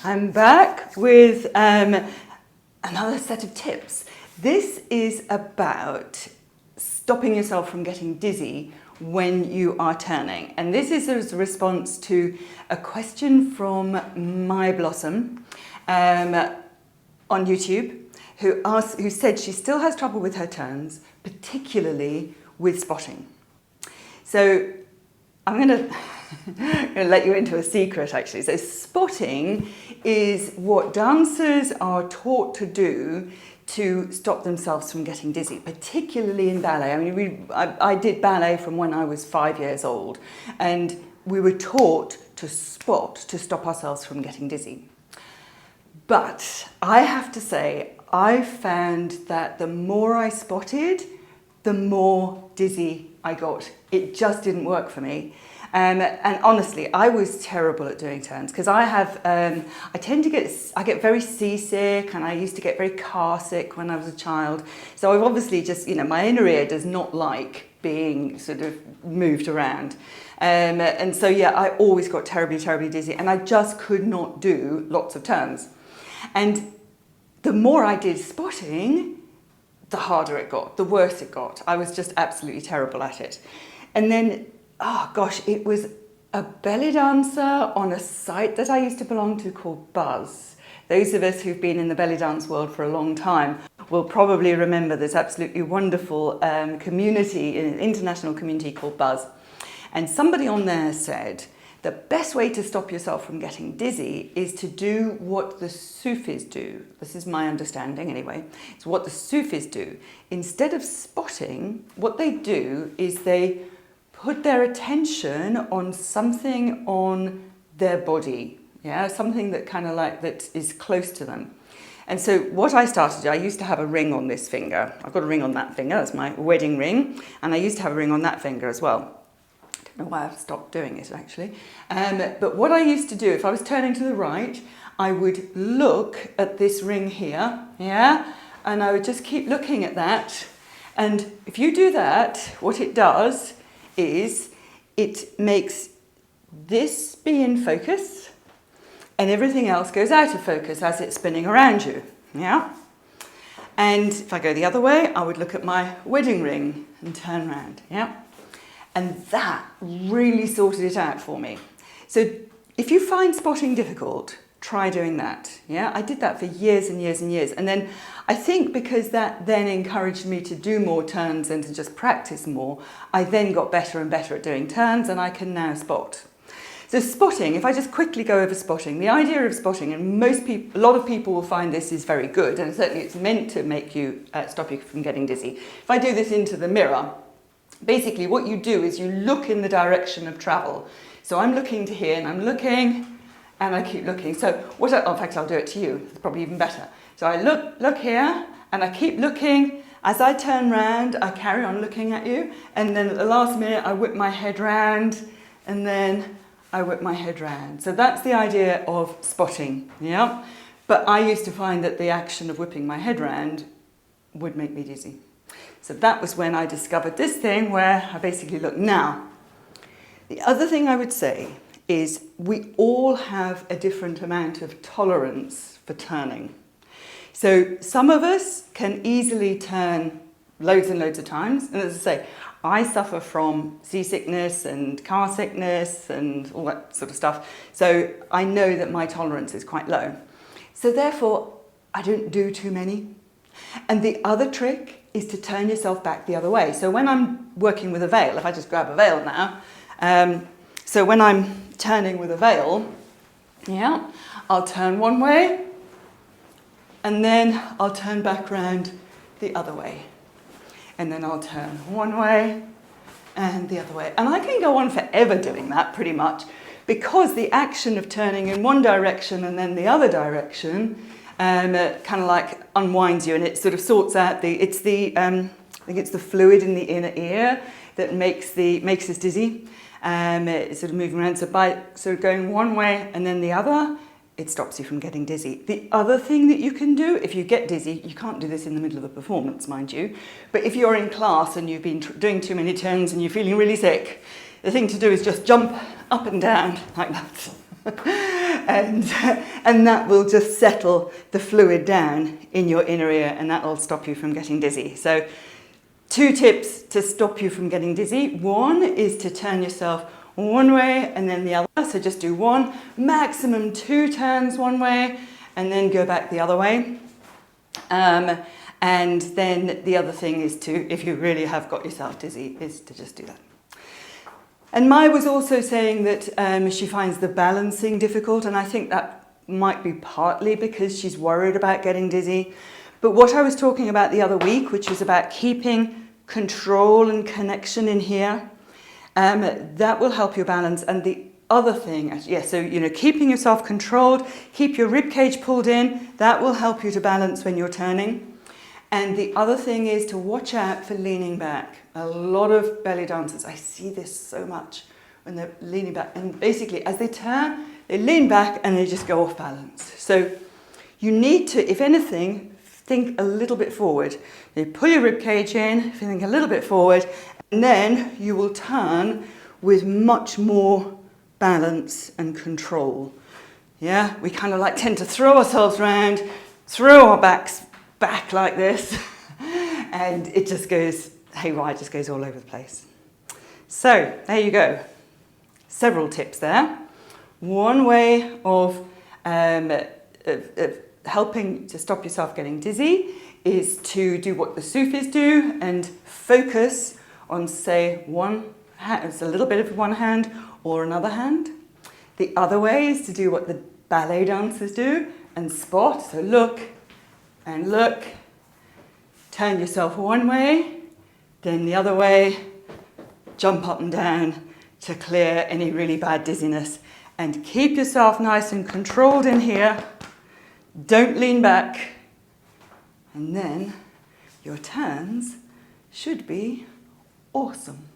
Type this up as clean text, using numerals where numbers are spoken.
I'm back with another set of tips. This is about stopping yourself from getting dizzy when you are turning. And this is as a response to a question from My Blossom on YouTube, who said she still has trouble with her turns, particularly with spotting. So I'm going to let you into a secret, actually. So spotting is what dancers are taught to do to stop themselves from getting dizzy, particularly in ballet. I mean, I did ballet from when I was 5 years old, and we were taught to spot to stop ourselves from getting dizzy. But I have to say, I found that the more I spotted, the more dizzy I got. It just didn't work for me. And honestly, I was terrible at doing turns because I get very seasick, and I used to get very car sick when I was a child. So I've obviously just, my inner ear does not like being sort of moved around. And so, yeah, I always got terribly, terribly dizzy, and I just could not do lots of turns. And the more I did spotting, the harder it got, the worse it got. I was just absolutely terrible at it. And then, oh gosh, it was a belly dancer on a site that I used to belong to called Buzz. Those of us who've been in the belly dance world for a long time will probably remember this absolutely wonderful community, an international community called Buzz. And somebody on there said, the best way to stop yourself from getting dizzy is to do what the Sufis do. This is my understanding anyway. It's what the Sufis do. Instead of spotting, what they do is they put their attention on something on their body, something that that is close to them. And so what I started, I used to have a ring on this finger. I've got a ring on that finger, that's my wedding ring, and I used to have a ring on that finger as well. I don't know why I've stopped doing it, actually. But what I used to do, if I was turning to the right, I would look at this ring here, and I would just keep looking at that. And if you do that, what it does is it makes this be in focus, and everything else goes out of focus as it's spinning around you, And if I go the other way, I would look at my wedding ring and turn around, And that really sorted it out for me. So if you find spotting difficult, try doing that. I did that for years and years and years. And then I think because that then encouraged me to do more turns and to just practice more, I then got better and better at doing turns, and I can now spot. So spotting, if I just quickly go over spotting, the idea of spotting, and a lot of people will find this is very good, and certainly it's meant to make you, stop you from getting dizzy. If I do this into the mirror, basically what you do is you look in the direction of travel. So I'm looking to here, and I'm looking, and I keep looking. So in fact, I'll do it to you. It's probably even better. So I look here, and I keep looking. As I turn round, I carry on looking at you, and then at the last minute, I whip my head round, and then I whip my head round. So that's the idea of spotting, But I used to find that the action of whipping my head round would make me dizzy. So that was when I discovered this thing where I basically look. Now, the other thing I would say is we all have a different amount of tolerance for turning. So some of us can easily turn loads and loads of times. And as I say, I suffer from seasickness and car sickness and all that sort of stuff. So I know that my tolerance is quite low. So therefore, I don't do too many. And the other trick is to turn yourself back the other way. So when I'm working with a veil, if I just grab a veil now, so when I'm turning with a veil, I'll turn one way, and then I'll turn back round the other way. And then I'll turn one way and the other way. And I can go on forever doing that, pretty much, because the action of turning in one direction and then the other direction unwinds you, and it sort of sorts out I think it's the fluid in the inner ear that makes us dizzy. It's sort of moving around. So by sort of going one way and then the other, it stops you from getting dizzy. The other thing that you can do, if you get dizzy, you can't do this in the middle of a performance, mind you, but if you're in class and you've been doing too many turns and you're feeling really sick, the thing to do is just jump up and down like that. and, and that will just settle the fluid down in your inner ear, and that will stop you from getting dizzy. So 2 tips to stop you from getting dizzy. 1 is to turn yourself one way and then the other. So just do 1, maximum 2 turns one way, and then go back the other way. And then the other thing is to, if you really have got yourself dizzy, is to just do that. And Mai was also saying that she finds the balancing difficult, and I think that might be partly because she's worried about getting dizzy. But what I was talking about the other week, which was about keeping control and connection in here, that will help your balance. And the other thing, so keeping yourself controlled, keep your rib cage pulled in, that will help you to balance when you're turning. And the other thing is to watch out for leaning back. A lot of belly dancers, I see this so much when they're leaning back, and basically as they turn, they lean back and they just go off balance. So you need to, if anything, think a little bit forward. You pull your rib cage in, think a little bit forward, and then you will turn with much more balance and control. Yeah, we kind of tend to throw ourselves around, throw our backs back like this, and it just goes haywire, it just goes all over the place. So there you go. Several tips there. One way of helping to stop yourself getting dizzy is to do what the Sufis do and focus on, say, one hand, it's a little bit of one hand or another hand. The other way is to do what the ballet dancers do and spot, so look and look, turn yourself one way, then the other way, jump up and down to clear any really bad dizziness, and keep yourself nice and controlled in here. Don't lean back, and then your turns should be awesome.